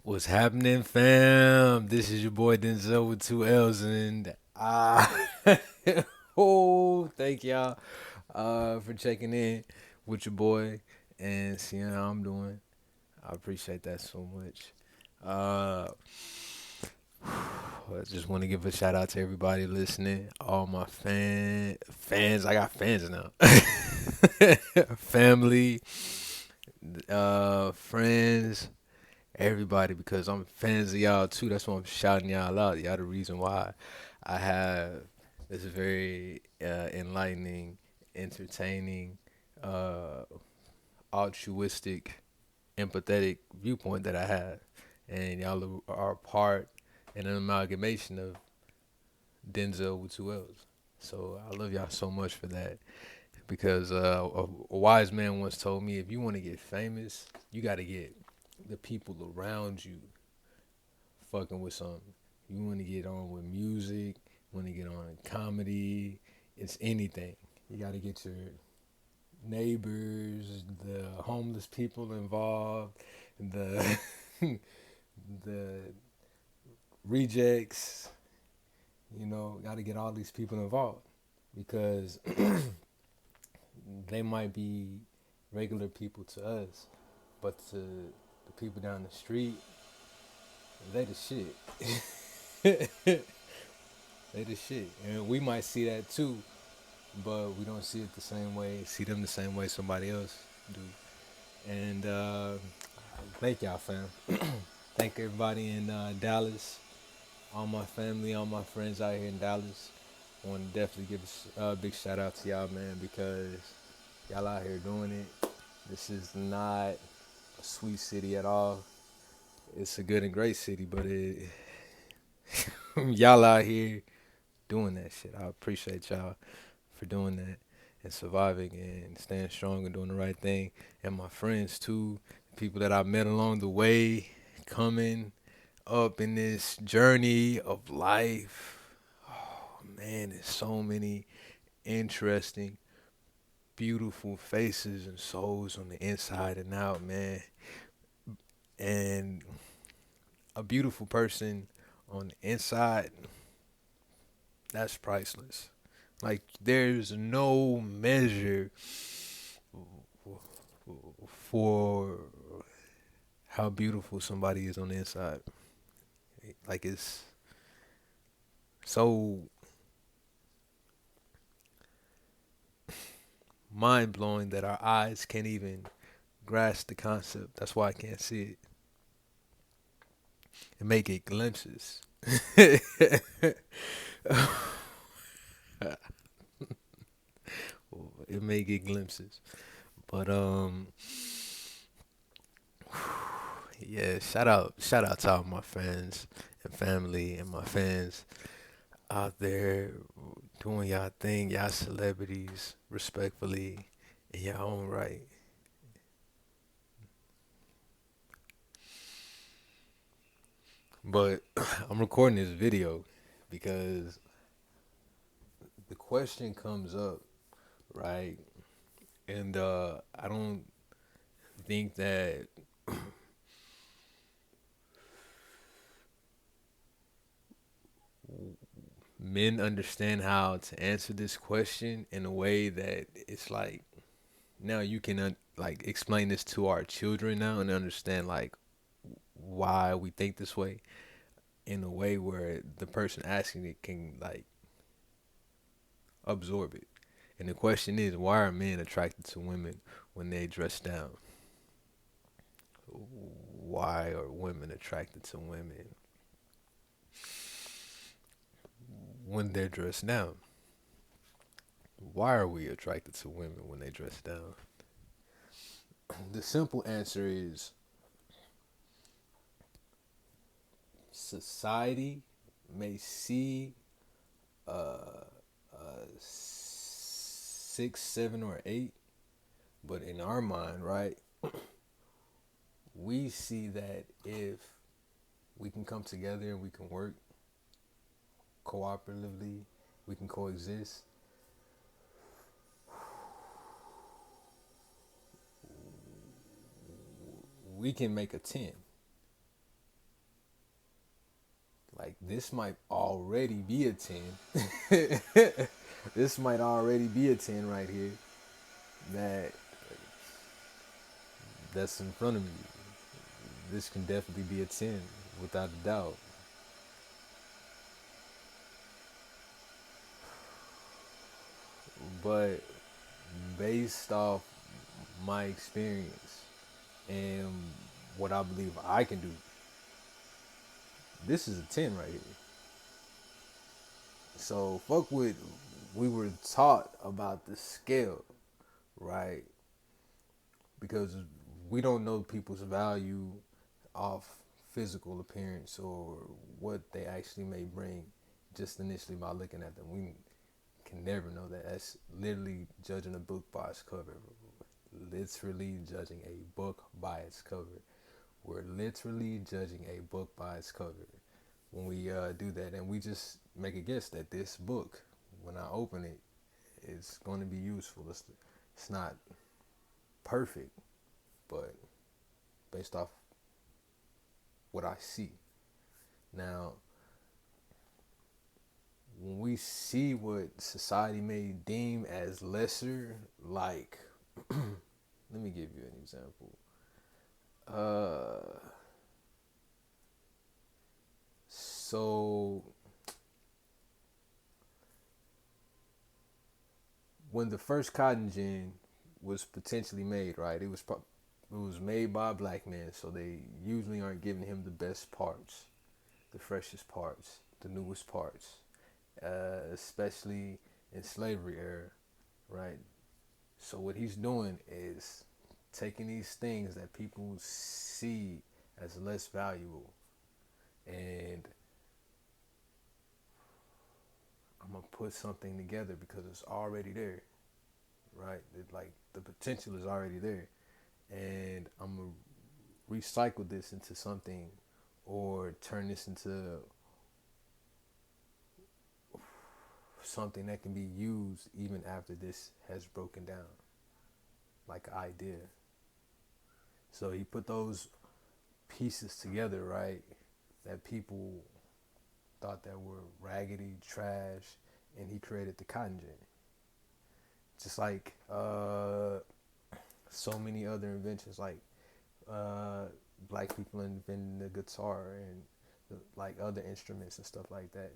What's happening, fam? This is your boy Denzel with two L's, and oh, thank y'all for checking in with your boy and seeing how I'm doing. I appreciate that so much. Uh, I just want to give a shout out to everybody listening, all my fans. I got fans now, family, friends, everybody, because I'm fans of y'all too. That's why I'm shouting y'all out. Y'all the reason why I have this very enlightening, entertaining, uh, altruistic, empathetic viewpoint that I have, and y'all are a part and an amalgamation of Denzel with two L's. So I love y'all so much for that because a wise man once told me if you want to get famous, you got to get the people around you fucking with something. You want to get on with music, want to get on comedy, it's anything. You got to get your neighbors, the homeless people involved, the the rejects. Got to get all these people involved because they might be regular people to us, but to the people down the street, they the shit. They the shit. And we might see that too, but we don't see it the same way, see them the same way somebody else do. And thank y'all, fam. Thank everybody in Dallas, all my family, all my friends out here in Dallas. I want to definitely give a big shout out to y'all, man, because y'all out here doing it. This is not a sweet city at all. It's a good and great city, but y'all out here doing that shit. I appreciate y'all for doing that and surviving and staying strong and doing the right thing. And my friends too, people that I met along the way, coming up in this journey of life. Oh man, there's so many interesting, beautiful faces and souls on the inside and out, man. And a beautiful person on the inside, that's priceless. Like there's no measure for how beautiful somebody is on the inside. Like it's so mind blowing that our eyes can't even grasp the concept. That's why I can't see it and make it glimpses. It may get glimpses, but yeah. Shout out to all my friends and family and my fans out there doing y'all thing, y'all celebrities, respectfully, in your own right. But I'm recording this video because the question comes up, right? And I don't think that men understand how to answer this question in a way that it's like now you can like explain this to our children now and understand like why we think this way in a way where the person asking it can like absorb it. And the question is, why are men attracted to women when they dress down? Why are women attracted to women when they're dressed down? Why are we attracted to women when they dress down? The simple answer is society may see a 6, 7, or 8, but in our mind, right, we see that if we can come together and we can work cooperatively, we can coexist, we can make a 10. Like this might already be a 10. This might already be a 10 right here that that's in front of me. This can definitely be a 10 without a doubt. But based off my experience and what I believe I can do, this is a 10 right here. So fuck what we were taught about the scale, right? Because we don't know people's value off physical appearance or what they actually may bring just initially by looking at them. We can never know that. That's literally judging a book by its cover. Literally judging a book by its cover. We're literally judging a book by its cover when we do that, and we just make a guess that this book, when I open it, it's going to be useful. It's not perfect, but based off what I see. Now, when we see what society may deem as lesser, like, let me give you an example. Uh, so when the first cotton gin was potentially made, right? It was made by a black man, so they usually aren't giving him the best parts, the freshest parts, the newest parts, especially in slavery era, right? So what he's doing is taking these things that people see as less valuable, and I'm gonna put something together because it's already there, right? Like the potential is already there, and I'm gonna recycle this into something, or turn this into something that can be used even after this has broken down, like an idea. So he put those pieces together, right? That people thought that were raggedy, trash, and he created the cotton gin. Just like so many other inventions, like uh, black people inventing the guitar and like other instruments and stuff like that.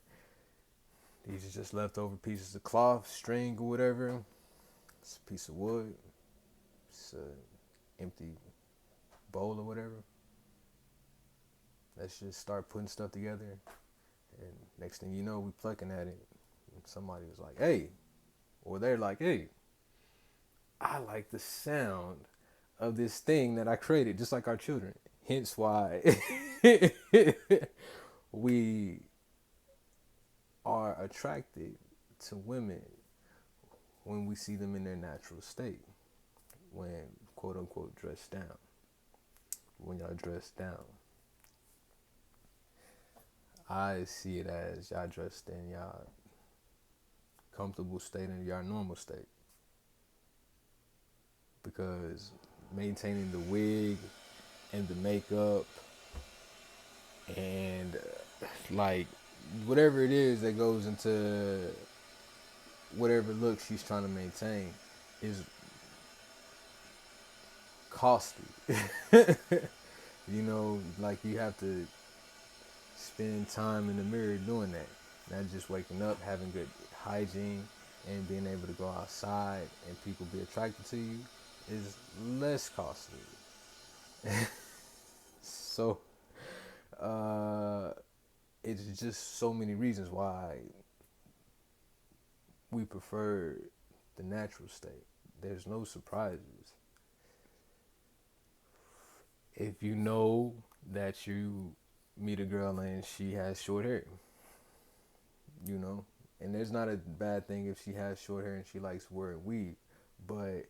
These are just leftover pieces of cloth, string, or whatever. It's a piece of wood. It's an empty bowl or whatever. Let's just start putting stuff together. And next thing you know, we plucking at it. And somebody was like, hey. Or they're like, hey, I like the sound of this thing that I created, just like our children. Hence why we are attracted to women when we see them in their natural state, when quote unquote dressed down, when y'all dressed down. I see it as y'all dressed in y'all comfortable state and y'all normal state, because maintaining the wig and the makeup and like whatever it is that goes into whatever look she's trying to maintain is costly. You know, like you have to spend time in the mirror doing that. Not just waking up, having good hygiene, and being able to go outside and people be attracted to you is less costly. So, uh, it's just so many reasons why we prefer the natural state. There's no surprises. If you know that you meet a girl and she has short hair, you know, and there's not a bad thing if she has short hair and she likes wearing weave, but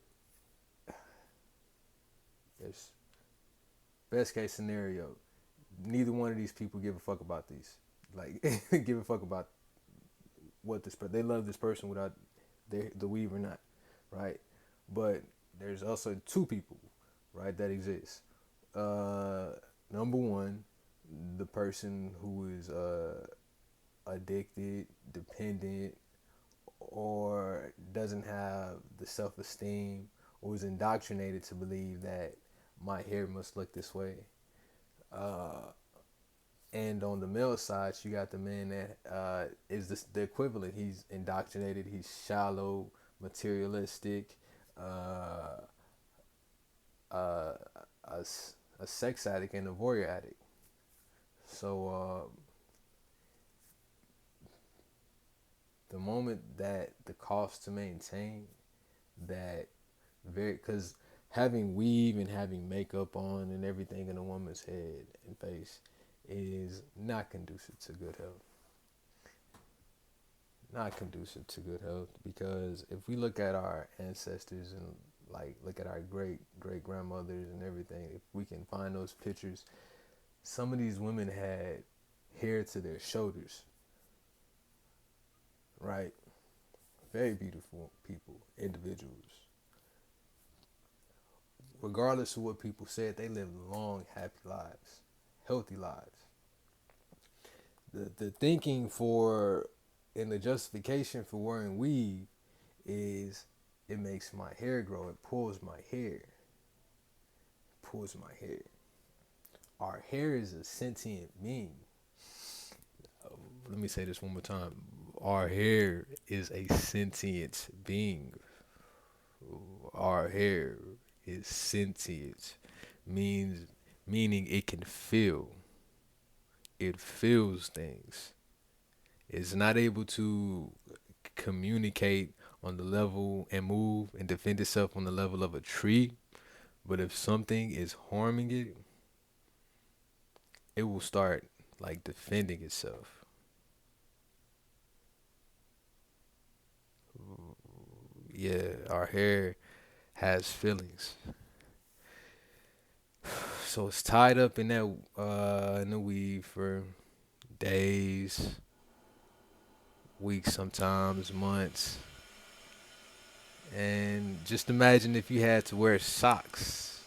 there's best case scenario, neither one of these people give a fuck about these. Like, give a fuck about what this person, they love this person without the weave or not, right? But there's also two people, right, that exist. Uh, Number one, the person who is addicted, dependent, or doesn't have the self esteem, or is indoctrinated to believe that my hair must look this way. Uh, and on the male side, you got the man that is the equivalent. He's indoctrinated. He's shallow, materialistic, uh, uh, a, a sex addict, and a warrior addict. So the moment that the cost to maintain that very, because having weave and having makeup on and everything in a woman's head and face is not conducive to good health. Not conducive to good health, because if we look at our ancestors and like look at our great grandmothers and everything, if we can find those pictures, some of these women had hair to their shoulders, right? Very beautiful people, individuals. Regardless of what people said, they lived long, happy lives, healthy lives. The thinking for and the justification for wearing weave is it makes my hair grow, it pulls my hair, pulls my hair. Our hair is a sentient being. Let me say this one more time. Our hair is a sentient being. Our hair is sentient, means meaning it can feel. It feels things. It's not able to communicate on the level and move and defend itself on the level of a tree, but if something is harming it, it will start like defending itself. Yeah, our hair has feelings. So it's tied up in that in the weave for days, weeks, sometimes months. And just imagine if you had to wear socks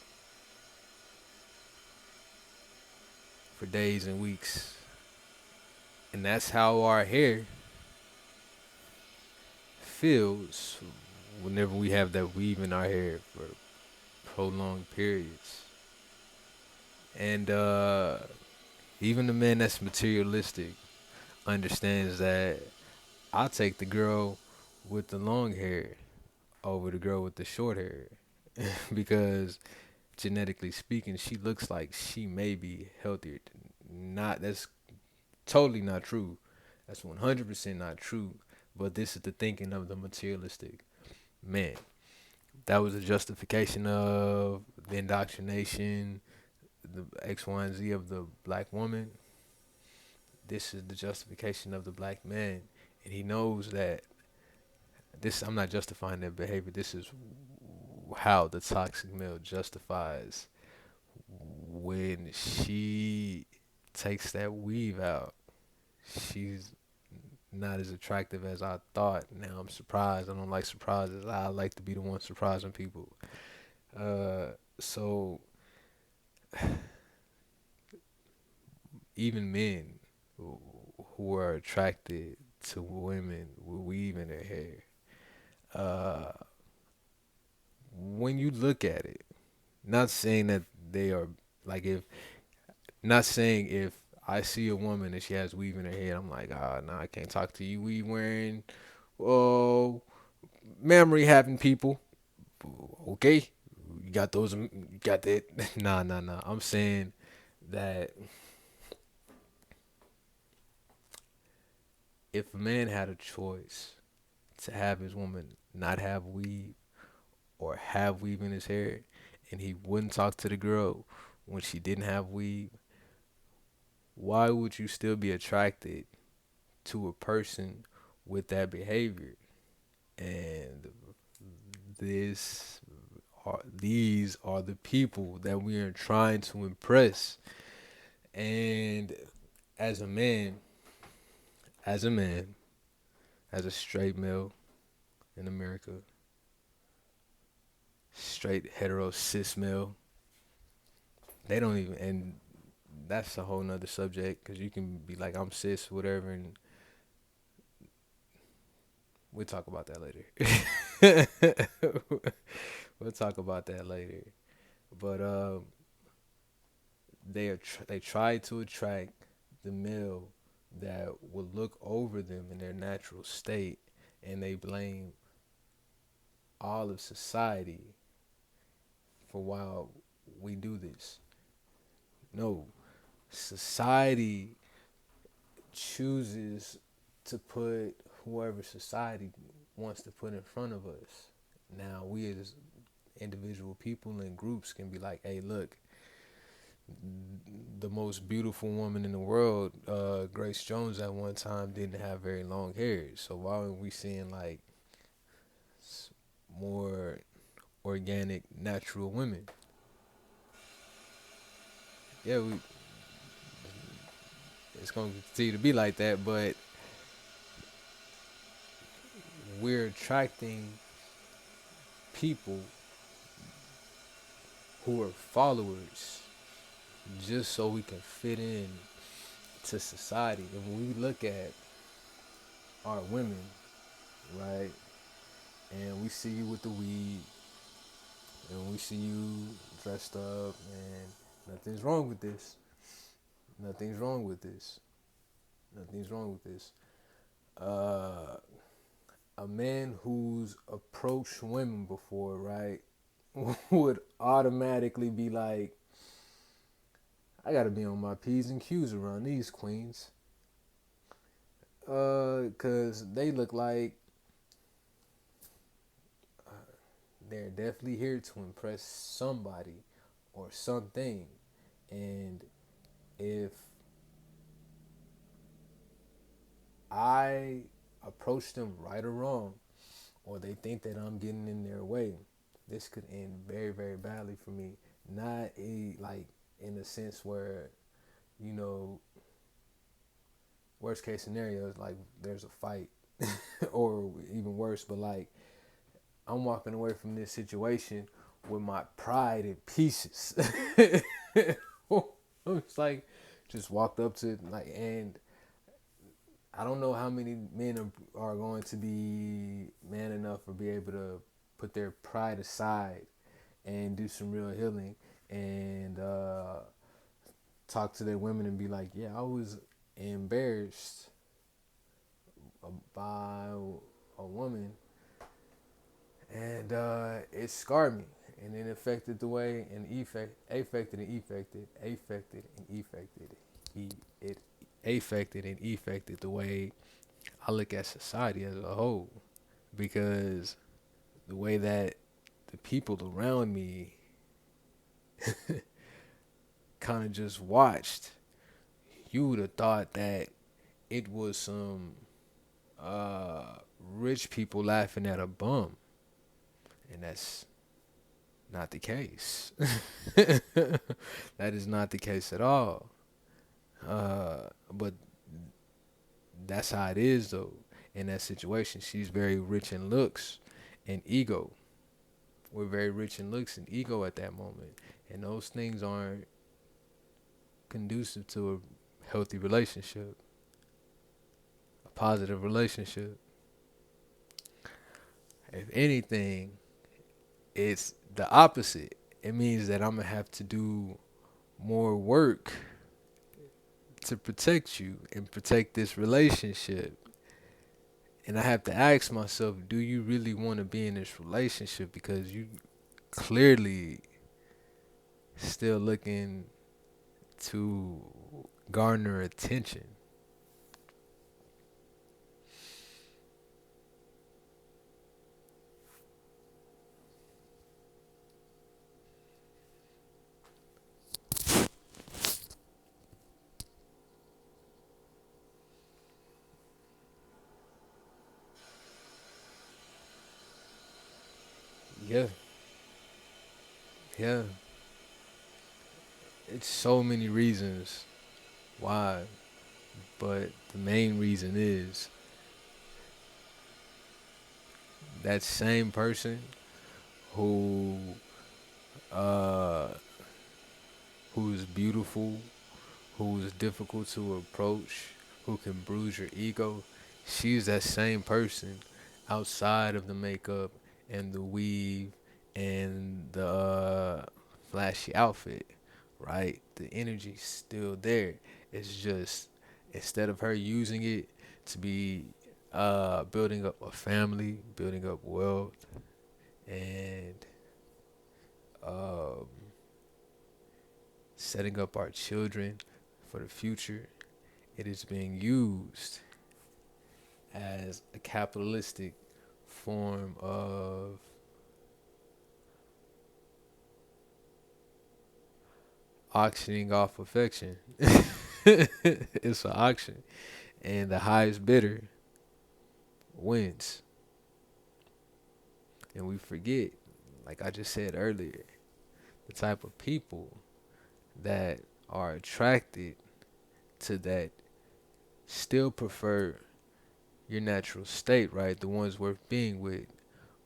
for days and weeks. And that's how our hair feels whenever we have that weave in our hair for prolonged periods. And even the man that's materialistic understands that I'll take the girl with the long hair over the girl with the short hair because genetically speaking, she looks like she may be healthier. Not that's totally not true. That's 100% not true. But this is the thinking of the materialistic man. That was a justification of the indoctrination, the X, Y, and Z of the black woman. This is the justification of the black man, and he knows that this. I'm not justifying their behavior. This is how the toxic male justifies when she takes that weave out. She's not as attractive as I thought. Now I'm surprised. I don't like surprises. I like to be the one surprising people. So even men who are attracted to women with weave in their hair, uh, when you look at it, not saying that they are like if not saying if I see a woman and she has weave in her head, I'm like, ah, nah, I can't talk to you. We wearing, oh, memory having people. Okay, you got those, you got that. Nah. I'm saying that if a man had a choice to have his woman not have weave or have weave in his hair, and he wouldn't talk to the girl when she didn't have weave, why would you still be attracted to a person with that behavior? And these are the people that we are trying to impress. And as a man, as a man, as a straight male in America, straight hetero cis male, they don't even, and that's a whole nother subject because you can be like, I'm cis, whatever, and we'll talk about that later. We'll talk about that later. But they try to attract the male that will look over them in their natural state, and they blame all of society for why we do this. No, society chooses to put whoever society wants to put in front of us. Now, we as individual people and groups can be like, hey, look, the most beautiful woman in the world, Grace Jones, at one time didn't have very long hair. So why are we seeing like more organic, natural women? Yeah, it's going to continue to be like that, but we're attracting people who are followers just so we can fit in to society. And when we look at our women, right, and we see you with the weed, and we see you dressed up, and nothing's wrong with this. Nothing's wrong with this. Nothing's wrong with this. Uh, a man who's approached women before, right, would automatically be like, I gotta be on my P's and Q's around these queens. Cause they look like they're definitely here to impress somebody or something. And if I approach them right or wrong, or they think that I'm getting in their way, this could end very, very badly for me. Not like in a sense where, you know, worst case scenario is like there's a fight, or even worse, but like I'm walking away from this situation with my pride in pieces. It's like just walked up to like, and I don't know how many men are going to be man enough or be able to put their pride aside and do some real healing and talk to their women and be like, yeah, I was embarrassed by a woman, and it scarred me, and it affected the way and it affected and affected the way I look at society as a whole, because the way that the people around me kind of just watched, you would have thought that it was some rich people laughing at a bum, and that's not the case. That is not the case at all. But that's how it is, though. In that situation, she's very rich in looks and ego. We're very rich in looks and ego at that moment, and those things aren't conducive to a healthy relationship, a positive relationship. If anything, it's the opposite. It means that I'm gonna have to do more work to protect you and protect this relationship. And I have to ask myself, do you really want to be in this relationship? Because you clearly still looking to garner attention. Yeah, yeah. It's so many reasons why, but the main reason is that same person who uh who's beautiful, who is difficult to approach, who can bruise your ego, she's that same person outside of the makeup and the weave and the flashy outfit, right? The energy's still there. It's just instead of her using it to be building up a family, building up wealth, and um, setting up our children for the future, it is being used as a capitalistic form of auctioning off affection. It's an auction, and the highest bidder wins. And we forget, like I just said earlier, the type of people that are attracted to that still prefer your natural state, right? The ones worth being with.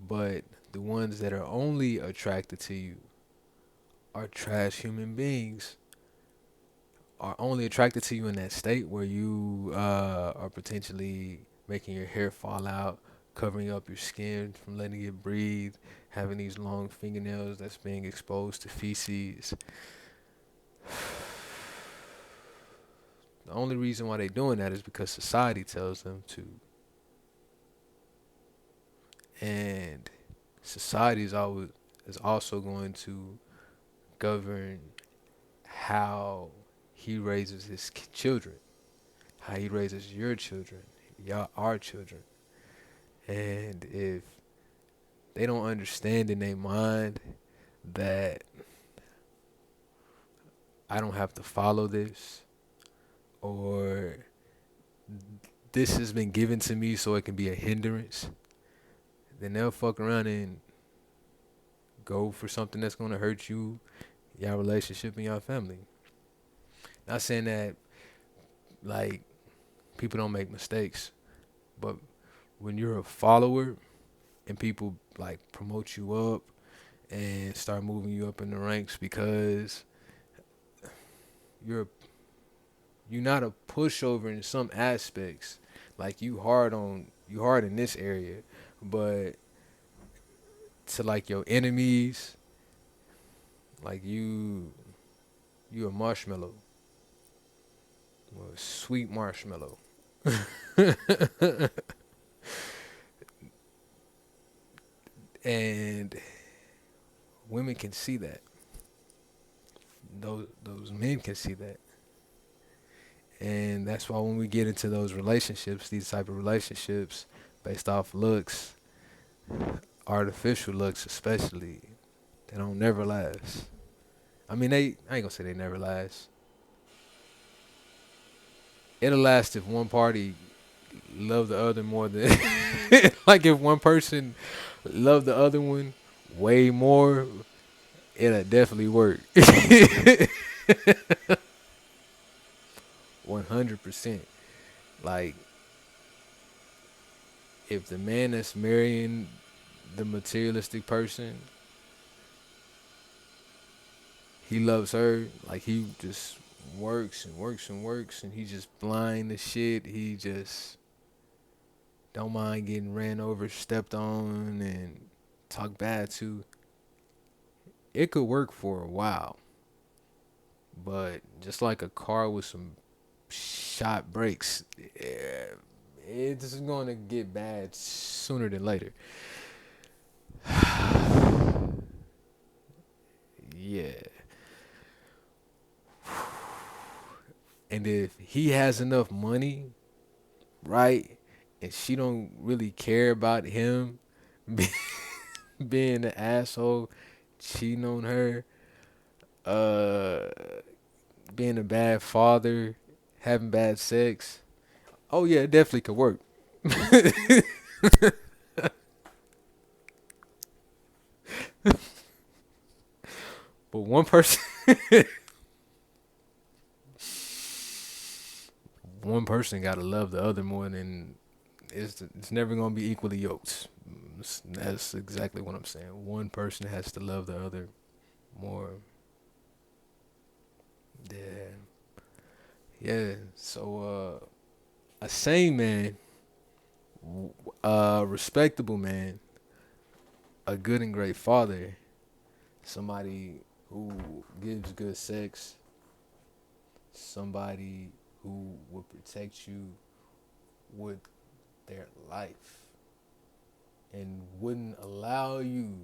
But the ones that are only attracted to you are trash human beings, are only attracted to you in that state where you are potentially making your hair fall out, covering up your skin from letting it breathe, having these long fingernails that's being exposed to feces. The only reason why they're doing that is because society tells them to. And society is also going to govern how he raises his children, how he raises your children, y'all, our children. And if they don't understand in their mind that I don't have to follow this, or this has been given to me so it can be a hindrance, then they'll fuck around and go for something that's gonna hurt you, your relationship, and your family. Not saying that like people don't make mistakes, but when you're a follower and people like promote you up and start moving you up in the ranks because you're you're not a pushover in some aspects. Like you hard in this area, but to like your enemies, like you a marshmallow, a sweet marshmallow. And women can see that. Those men can see that. And that's why when we get into those relationships, these type of relationships based off looks, artificial looks especially, they don't never last. I mean, I ain't gonna say they never last. It'll last if one party love the other more than like if one person love the other one way more, it'll definitely work. 100%. Like if the man that's marrying the materialistic person, he loves her, like he just works and works and works and he just blind as shit. He just don't mind getting ran over, stepped on and talked bad to. It could work for a while. But just like a car with some shot brakes, it's going to get bad sooner than later. Yeah. And if he has enough money, right, and she don't really care about him being an asshole, cheating on her, uh, being a bad father, having bad sex, oh yeah, it definitely could work. But one person, one person gotta love the other more than it's never gonna be equally yoked. That's exactly what I'm saying. One person has to love the other more. Yeah. Yeah. So a sane man, a respectable man, a good and great father, somebody who gives good sex, somebody who will protect you with their life and wouldn't allow you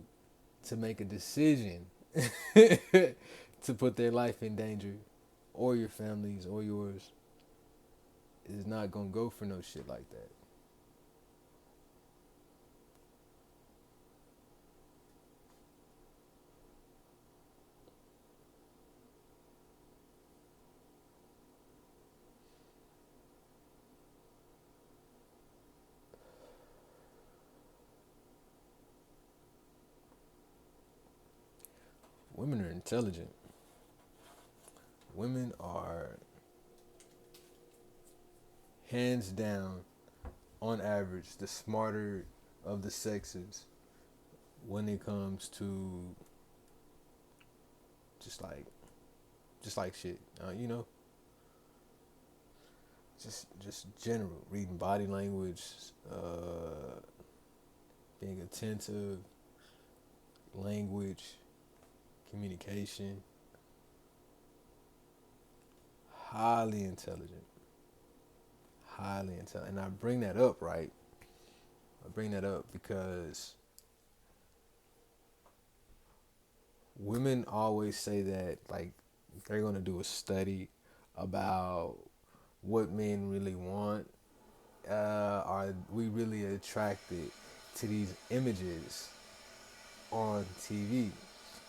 to make a decision to put their life in danger or your family's or yours is not gonna go for no shit like that. Women are intelligent. Women are hands down, on average, the smarter of the sexes when it comes to just like just like shit. Just general reading body language, being attentive, language, communication, highly intelligent, highly intelligent. And I bring that up, right? I bring that up because women always say that like they're gonna do a study about what men really want. Are we really attracted to these images on TV?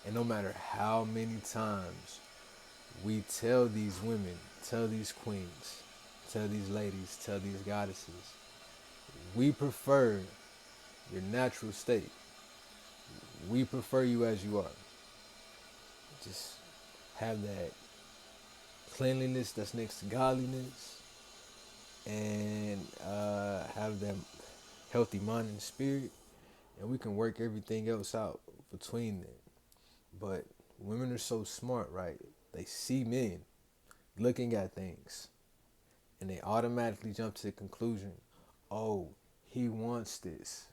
And no matter how many times we tell these women, tell these queens, tell these ladies, tell these goddesses, we prefer your natural state. We prefer you as you are. Just have that cleanliness that's next to godliness, and have that healthy mind and spirit, and we can work everything else out between them. But women are so smart, right? They see men looking at things, and they automatically jump to the conclusion, oh, he wants this,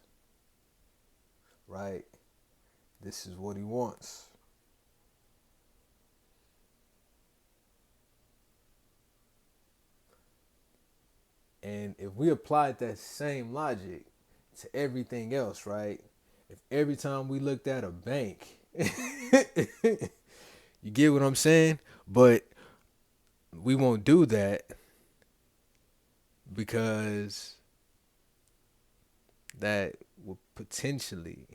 right? This is what he wants. And if we applied that same logic to everything else, right? If every time we looked at a bank, you get what I'm saying? But we won't do that because that will potentially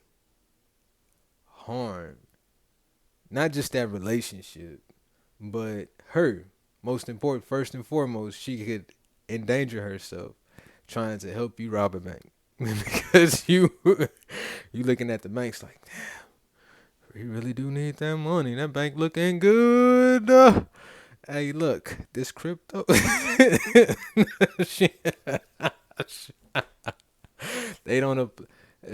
harm not just that relationship, but her. Most important, first and foremost, she could endanger herself trying to help you rob a bank because you looking at the banks like, we really do need that money. That bank looking good. Hey, look, this crypto. They don't.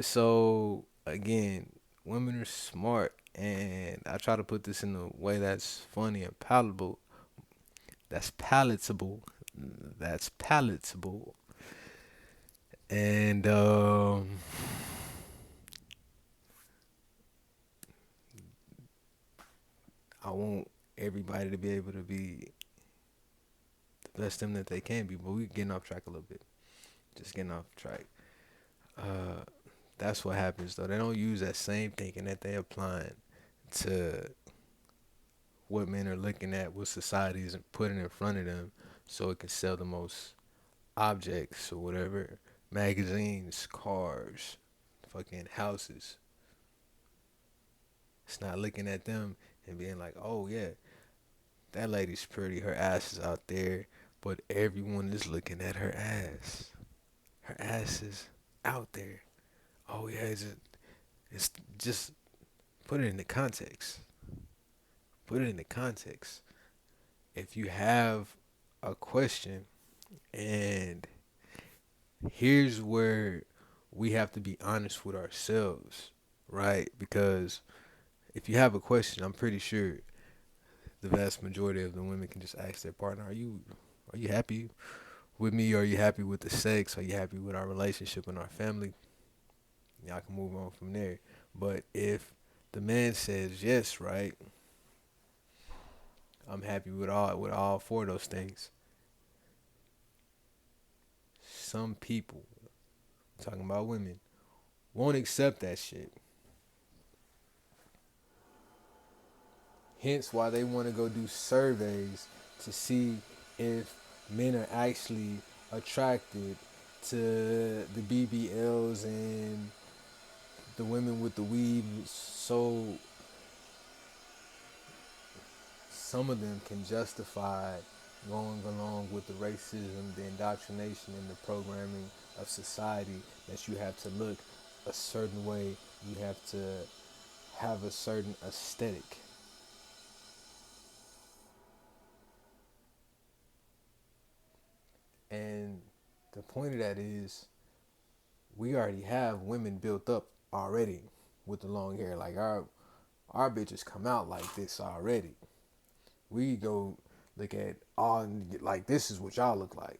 So again, women are smart, and I try to put this in a way that's funny and palatable. That's palatable. That's palatable. And I want everybody to be able to be the best them that they can be. But we getting off track a little bit. Just getting off track. Uh, that's what happens though. They don't use that same thinking that they applying to what men are looking at, what society is putting in front of them, so it can sell the most objects or whatever, magazines, cars, fucking houses. It's not looking at them and being like, oh yeah, that lady's pretty, her ass is out there, but everyone is looking at her ass. Her ass is out there. Oh yeah, it's just put it into context. Put it into context. If you have a question, and here's where we have to be honest with ourselves, right? Because if you have a question, I'm pretty sure the vast majority of the women can just ask their partner, "Are you? Are you happy with me? Are you happy with the sex? Are you happy with our relationship and our family? Y'all can move on from there. But if the man says yes, right, I'm happy with all four of those things. Some people, talking about women, won't accept that shit. Hence why they want to go do surveys to see if men are actually attracted to the BBLs and the women with the weave. So some of them can justify going along with the racism, the indoctrination, and the programming of society that you have to look a certain way, you have to have a certain aesthetic. And the point of that is we already have women built up already with the long hair. Like our bitches come out like this already. We go look at all like this is what y'all look like.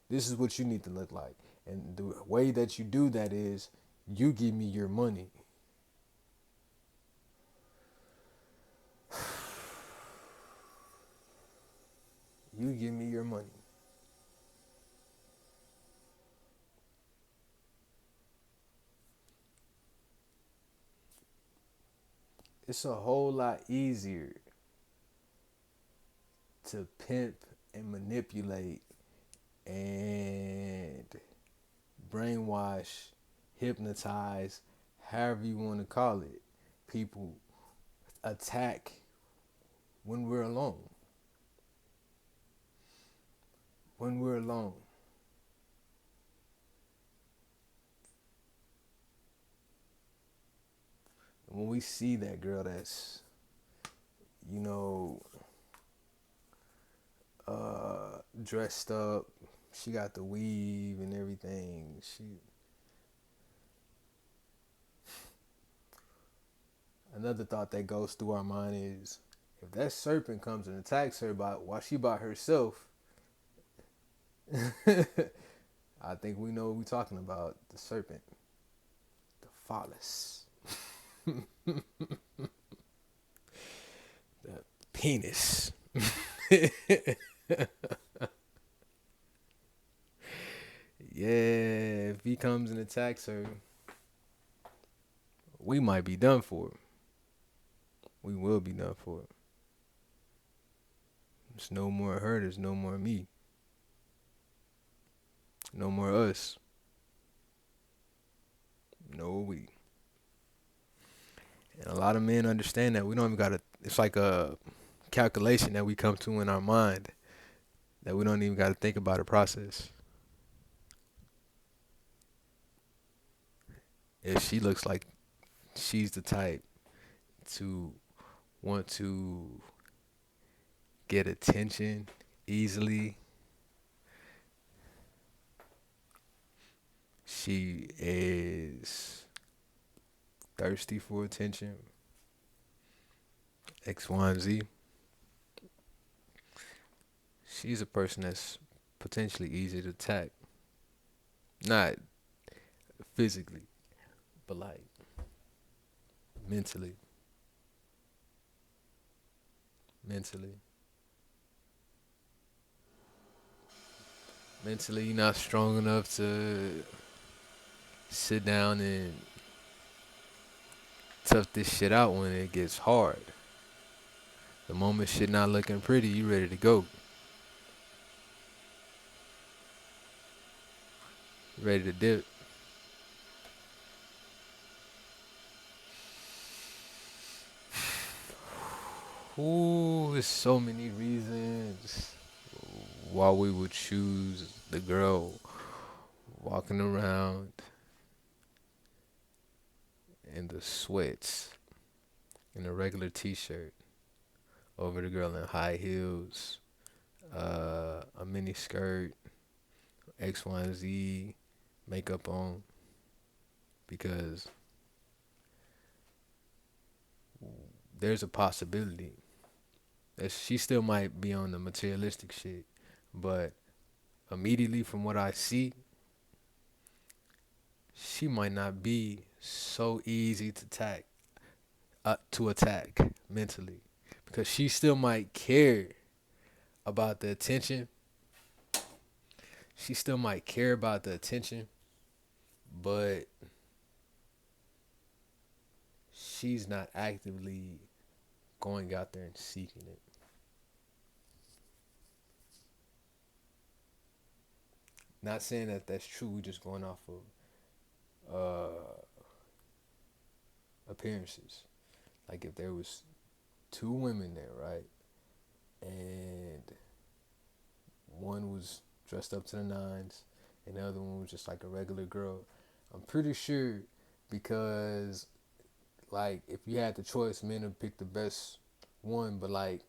This is what you need to look like. And the way that you do that is you give me your money. You give me your money. It's a whole lot easier to pimp and manipulate and brainwash, hypnotize, however you want to call it, people attack when we're alone. When we're alone. When we see that girl that's, you know, dressed up, she got the weave and everything. Another thought that goes through our mind is, if that serpent comes and attacks her while she by herself, I think we know what we're talking about. The serpent, the phallus, the penis. Yeah, if he comes and attacks her, we might be done for. We will be done for. There's no more her, there's no more me. No more us. No we. And a lot of men understand that. We don't even gotta, it's like a calculation that we come to in our mind that we don't even gotta think about a process. If she looks like she's the type to want to get attention easily, she is thirsty for attention, X, Y, and Z. She's a person that's potentially easy to attack. Not physically, but like mentally. Mentally. Mentally, you're not strong enough to sit down and tough this shit out when it gets hard. The moment shit not looking pretty, you ready to go. Ready to dip. Ooh, there's so many reasons why we would choose the girl walking around in the sweats in a regular t-shirt over the girl in high heels, a mini skirt, X, Y, and Z, makeup on, because there's a possibility She still might be on the materialistic shit, but immediately from what I see, she might not be so easy to attack mentally, because she still might care about the attention. She still might care about the attention, but she's not actively going out there and seeking it. Not saying that that's true. We just going off of appearances. Like if there was two women there, right, and one was dressed up to the nines, and the other one was just like a regular girl. I'm pretty sure, because like if you had the choice, men would pick the best one. But like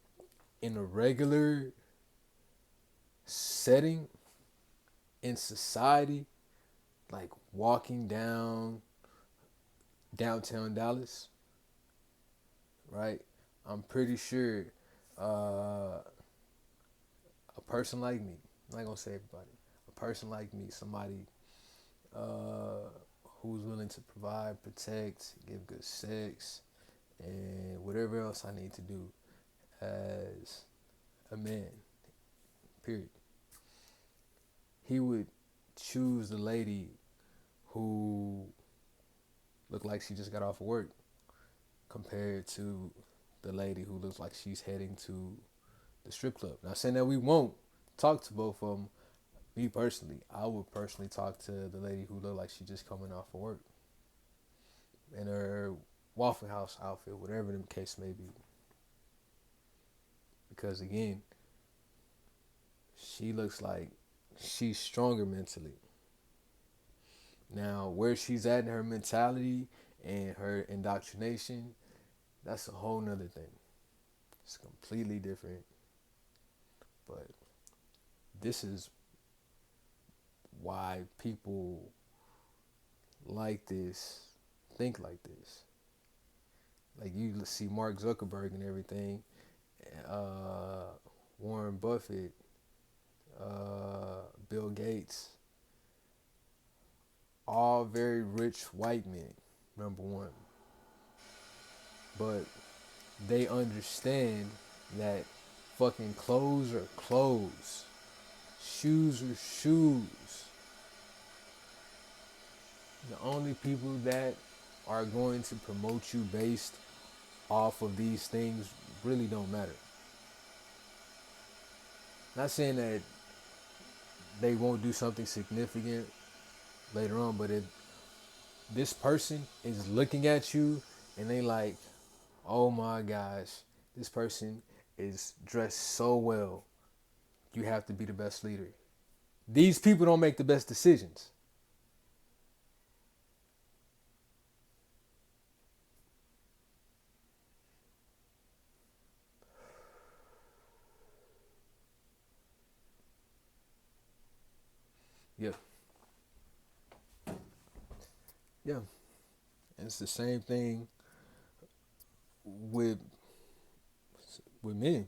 in a regular setting in society, like walking downtown Dallas, right? I'm pretty sure uh, a person like me, I'm not gonna say everybody, a person like me, somebody uh, who's willing to provide, protect, give good sex, and whatever else I need to do as a man, period. He would choose the lady who looked like she just got off of work compared to the lady who looks like she's heading to the strip club. Now, saying that we won't talk to both of them, me personally, I would personally talk to the lady who looked like she just coming off of work in her Waffle House outfit, whatever the case may be. Because again, she looks like she's stronger mentally. Now, where she's at in her mentality and her indoctrination, that's a whole nother thing. It's completely different. But this is why people like this think like this. Like you see Mark Zuckerberg and everything, uh, Warren Buffett, Bill Gates, all very rich white men, number one. But they understand that fucking clothes are clothes, shoes are shoes. The only people that are going to promote you based off of these things really don't matter. Not saying that they won't do something significant later on, but if this person is looking at you and they like, oh my gosh, this person is dressed so well, you have to be the best leader. These people don't make the best decisions. Yeah, yeah. And it's the same thing with with men.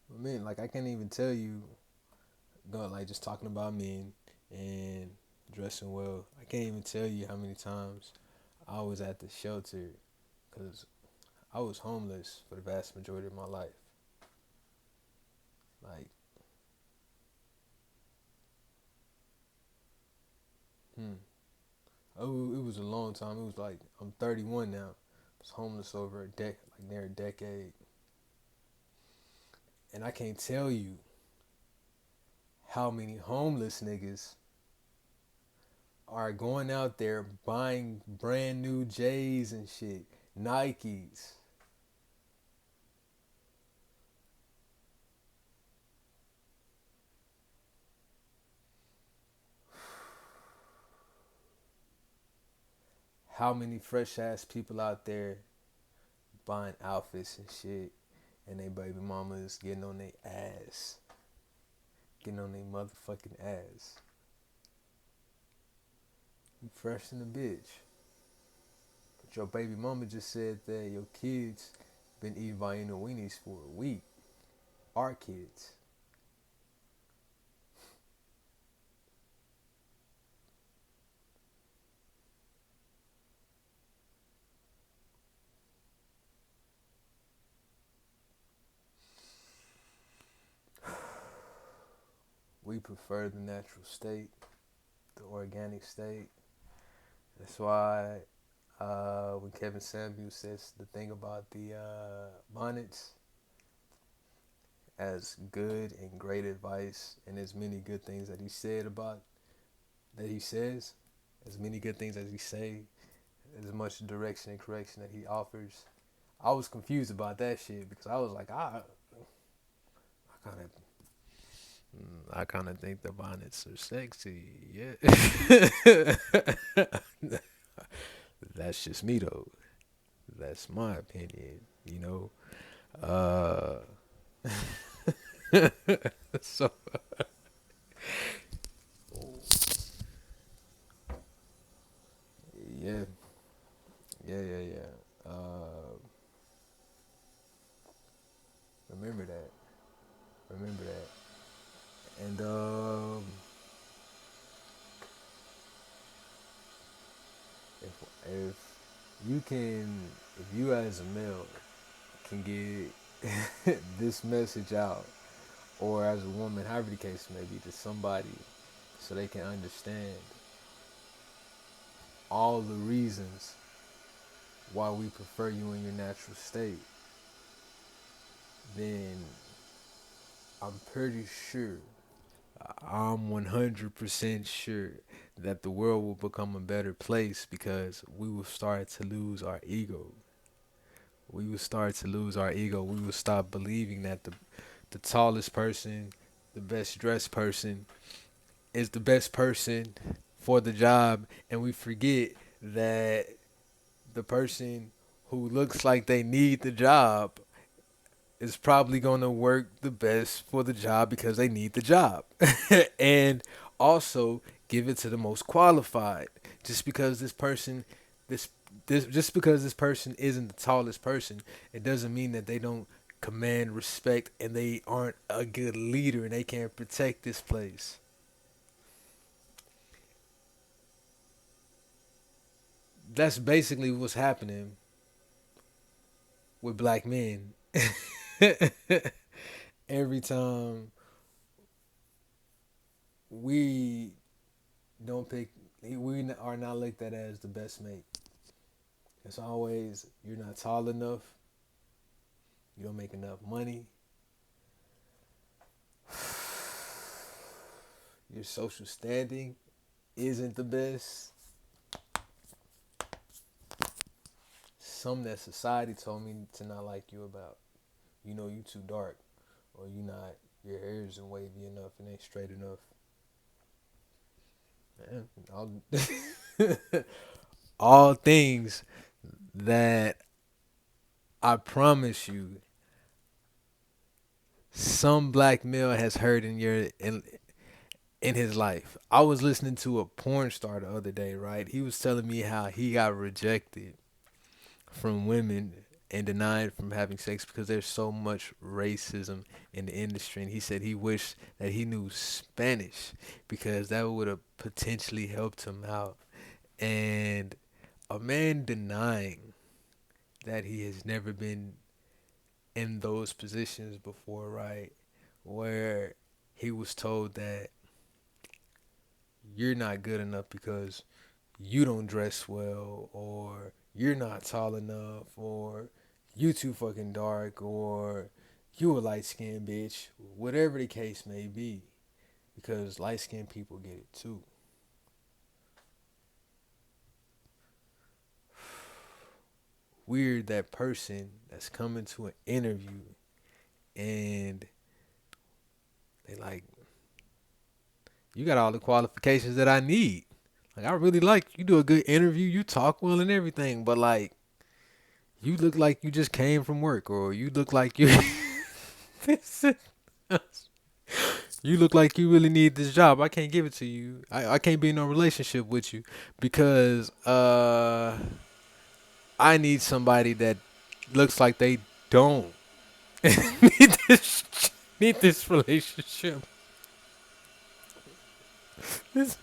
With men, like I can't even tell you, going like just talking about men and dressing well. I can't even tell you how many times I was at the shelter because I was homeless for the vast majority of my life. Like, hmm. Oh, it was a long time. It was like I'm 31 now. I was homeless over like near a decade, and I can't tell you how many homeless niggas are going out there buying brand new J's and shit, Nikes. How many fresh ass people out there buying outfits and shit, and they baby mamas getting on their ass, getting on their motherfucking ass. You fresh in the bitch. But your baby mama just said that your kids been eating Vienna weenies for a week. Our kids. We prefer the natural state, the organic state. That's why when Kevin Samuels says the thing about the bonnets as good and great advice, and as many good things that he said about that he says, as many good things as he say, as much direction and correction that he offers. I was confused about that shit because I was like, I kind of I kind of think the bonnets are sexy. Yeah. That's just me though. That's my opinion, you know. Uh so yeah. Yeah. Remember that. Remember that. And if you can, if you as a male can get this message out, or as a woman, however the case may be, to somebody, so they can understand all the reasons why we prefer you in your natural state, then I'm pretty sure, I'm 100% sure that the world will become a better place because we will start to lose our ego. We will start to lose our ego. We will stop believing that the tallest person, the best dressed person, is the best person for the job, and we forget that the person who looks like they need the job is probably going to work the best for the job because they need the job. And also give it to the most qualified. Just because this person this this just because this person isn't the tallest person, it doesn't mean that they don't command respect and they aren't a good leader and they can't protect this place. That's basically what's happening with black men. Every time we don't pick, we are not looked at as the best mate. It's always you're not tall enough, you don't make enough money, your social standing isn't the best. Something that society told me to not like you about. You know, you too dark, or you not, your hair isn't wavy enough, it ain't straight enough. Man, all things that I promise you, some black male has heard in his life. I was listening to a porn star the other day, right? He was telling me how he got rejected from women and denied from having sex because there's so much racism in the industry. And he said he wished that he knew Spanish because that would have potentially helped him out. And a man denying that he has never been in those positions before, right? Where he was told that you're not good enough because you don't dress well, or you're not tall enough, or you too fucking dark, or you a light skinned bitch, whatever the case may be, because light skinned people get it too. Weird that person that's coming to an interview and they like, you got all the qualifications that I need. Like, I really like you, do a good interview, you talk well and everything, but like you look like you just came from work, or you look like you you look like you really need this job. I can't give it to you. I can't be in no relationship with you because I need somebody that looks like they don't need this need this relationship. This,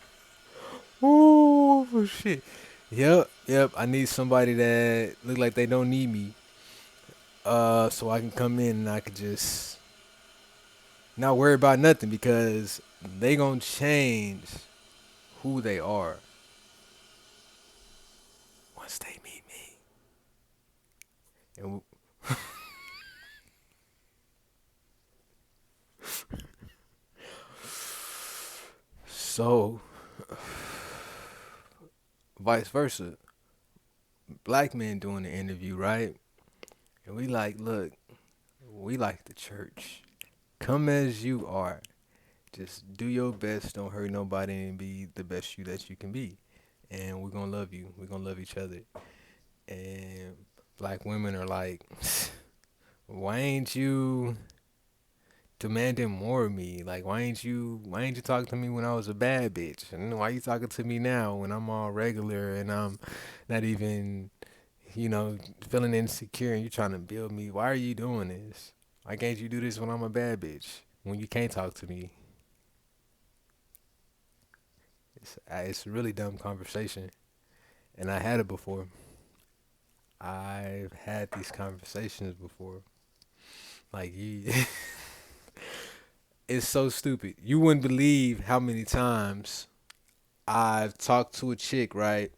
ooh, shit. Yep. I need somebody that look like they don't need me. So I can come in and I can just not worry about nothing because they gonna change who they are once they meet me. And so, vice versa, black men doing the interview, right? And we like, look, we like the church. Come as you are. Just do your best. Don't hurt nobody and be the best you that you can be. And we're gonna love you. We're gonna love each other. And black women are like, why ain't you demanding more of me? Like, why ain't you talking to me when I was a bad bitch? And why you talking to me now when I'm all regular and I'm not even, feeling insecure and you trying to build me? Why are you doing this? Why can't you do this when I'm a bad bitch? When you can't talk to me? It's a really dumb conversation. And I had it before. I've had these conversations before. Like, you, it's so stupid. You wouldn't believe how many times I've talked to a chick, right?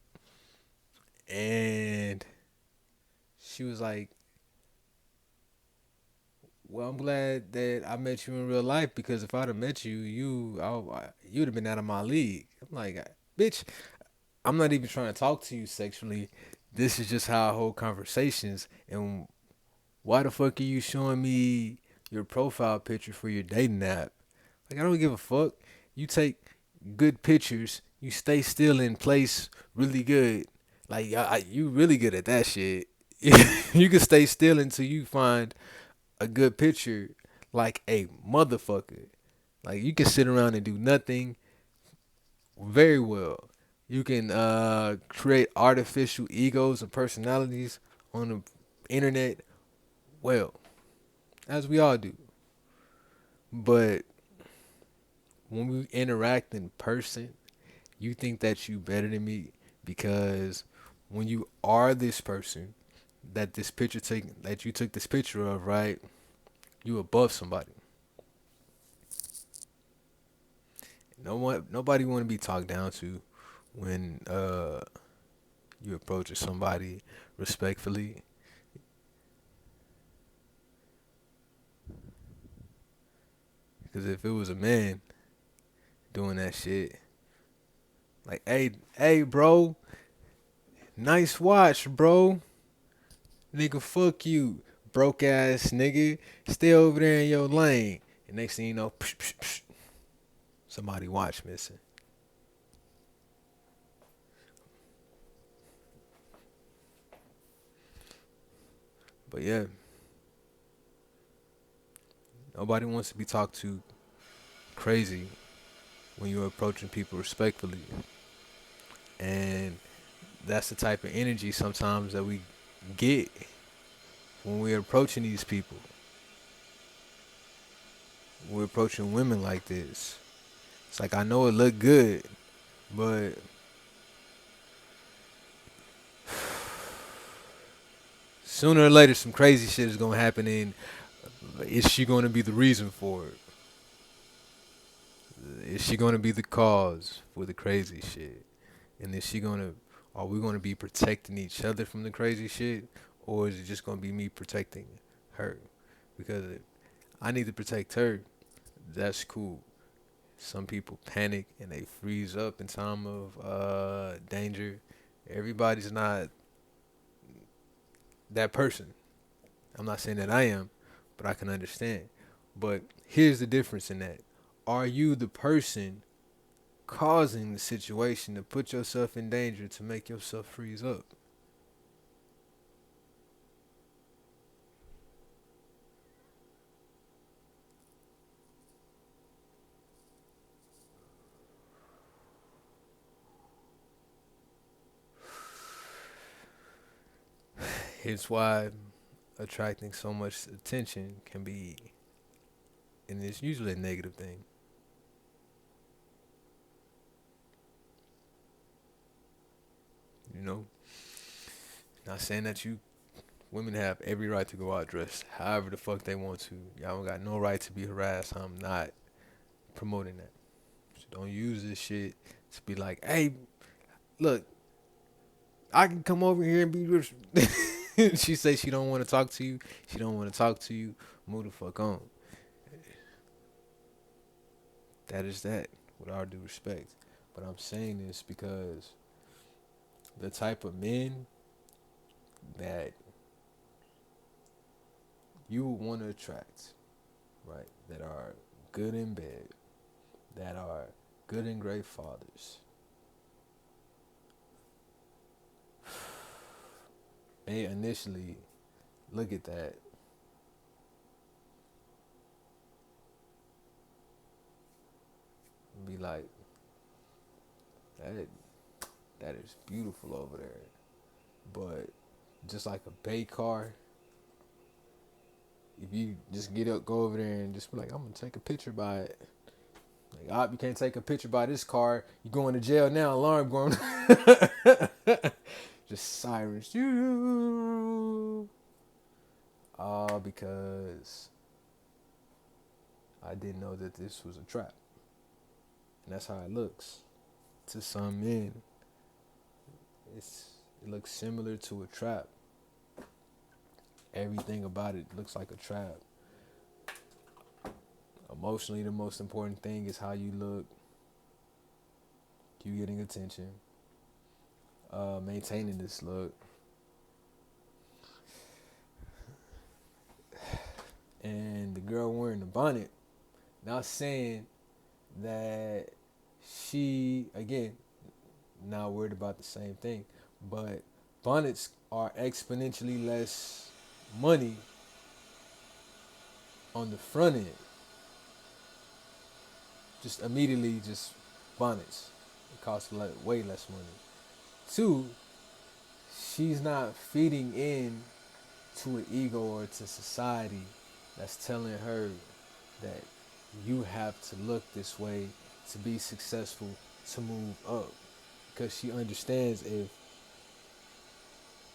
And she was like, "Well, I'm glad that I met you in real life because if I'd have met you, you'd have been out of my league." I'm like, "Bitch, I'm not even trying to talk to you sexually. This is just how I hold conversations. And why the fuck are you showing me your profile picture for your dating app? Like, I don't give a fuck. You take good pictures. You stay still in place really good. Like, you really good at that shit. You can stay still until you find a good picture like a motherfucker. Like, you can sit around and do nothing very well. You can create artificial egos and personalities on the internet well, as we all do. But when we interact in person, you think that you better than me because when you are this person that you took this picture of, right? You above somebody. Nobody want to be talked down to when you approach somebody respectfully. Because if it was a man doing that shit, like, hey, bro, nice watch, bro. Nigga, fuck you, broke ass nigga. Stay over there in your lane. And next thing you know, psh, psh, psh, somebody watch missing. But yeah, nobody wants to be talked to crazy when you're approaching people respectfully. And that's the type of energy sometimes that we get when we're approaching these people. We're approaching women like this. It's like, I know it look good, but sooner or later some crazy shit is gonna happen, and is she gonna be the reason for it? Is she gonna be the cause for the crazy shit? And is she gonna are we gonna be protecting each other from the crazy shit? Or is it just gonna be me protecting her? Because if I need to protect her, that's cool. Some people panic and they freeze up in time of danger. Everybody's not that person. I'm not saying that I am, but I can understand. But here's the difference in that. Are you the person causing the situation to put yourself in danger to make yourself freeze up? It's why attracting so much attention can be, and it's usually a negative thing. You know, not saying that you women have every right to go out dressed however the fuck they want to. Y'all don't got no right to be harassed. I'm not promoting that. So don't use this shit to be like, hey, look, I can come over here and be rich. She say she don't want to talk to you. She don't want to talk to you. Move the fuck on. That is that. With all due respect, but I'm saying this because the type of men that you want to attract, right? That are good in bed, that are good and great fathers, may initially look at that and be like, that that is beautiful over there. But just like a Bay car, if you just get up, go over there and just be like, I'm gonna take a picture by it. Like, you can't take a picture by this car. You going to jail now. Alarm going. Just sirens. All because I didn't know that this was a trap. And that's how it looks to some men. It looks similar to a trap. Everything about it looks like a trap. Emotionally, the most important thing is how you look. You getting attention. Maintaining this look. And the girl wearing the bonnet. Not saying that she, again, not worried about the same thing, but bonnets are exponentially less money on the front end. Just immediately, just bonnets. It costs way less money. Two, she's not feeding in to an ego or to society that's telling her that you have to look this way to be successful, to move up. Because she understands if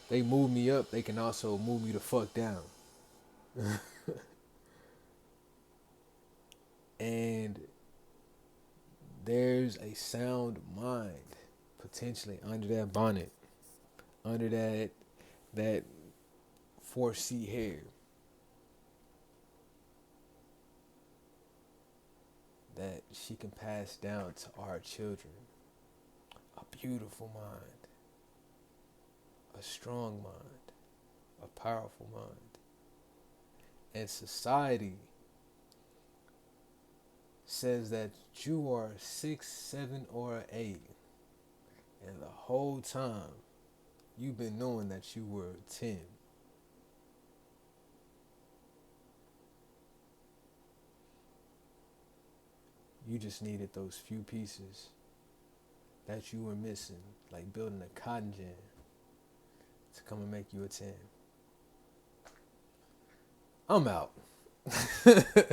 they move me up, they can also move me the fuck down. And there's a sound mind potentially under that bonnet, under that 4C hair, that she can pass down to our children. A beautiful mind, a strong mind, a powerful mind. And society says that you are 6, 7, or 8. And the whole time you've been knowing that you were 10. You just needed those few pieces that you were missing, like building a cotton gin, to come and make you a 10. I'm out.